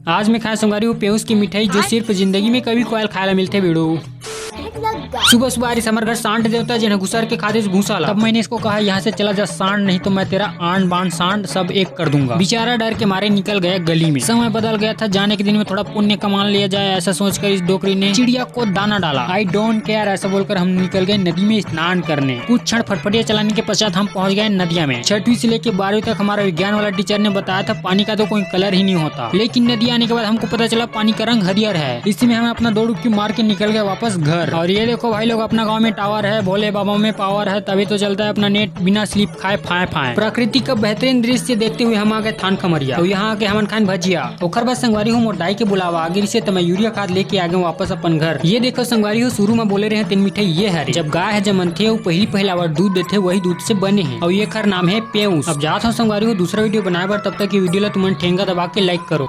आज मैं खाया संगवारी हूँ पेयूस की मिठाई जो सिर्फ जिंदगी में कभी कोयल खाया मिलते बेड़ो। सुबह सुबह आरिस हमारे घर सांड देवता जिन्हें घुसर के खाते घूसा ला। तब मैंने इसको कहा यहाँ से चला जा सांड, नहीं तो मैं तेरा आंड बांड सांड सब एक कर दूंगा। बेचारा डर के मारे निकल गया गली में। समय बदल गया था, जाने के दिन में थोड़ा पुण्य कमा लिया जाए ऐसा सोचकर इस डोकरी ने चिड़िया को दाना डाला। आई डोंट केयर ऐसा बोलकर हम निकल गए नदी में स्नान करने। कुछ क्षण फटफटिया चलाने के पश्चात हम पहुँच गए नदिया में। 6वीं से लेकर 12वीं तक हमारा विज्ञान वाला टीचर ने बताया था पानी का तो कोई कलर ही नहीं होता, लेकिन नदी आने के बाद हमको पता चला पानी का रंग हरियर है। इसी में हम अपना 2 डुबकी मार के निकल गए वापस घर। और ये देखो भाई लोग, अपना गांव में टावर है, भोले बाबा में पावर है, तभी तो चलता है अपना नेट बिना स्लिप खाए फाए फाए। प्रकृति का बेहतरीन दृश्य देखते हुए हम आ गए थान खमरिया। तो यहाँ आके हमन खान भजिया ओखर बाद संगवारी हूँ मोटाई के बुलावा आगे से मैं यूरिया खाद लेके आ गए वापस अपन घर। ये देखो संगवारी हो, शुरू में बोले रहे 3 मिठाई ये है। जब गाय है जमनथे वो पहला बार दूध देते वही दूध से बने हैं और ये खर नाम है पेयूस। अब जात हूँ संगवारी हो दूसरा वीडियो बनाए बार, तब तक ये वीडियो ला तुम ठेंगा दबा के लाइक करो।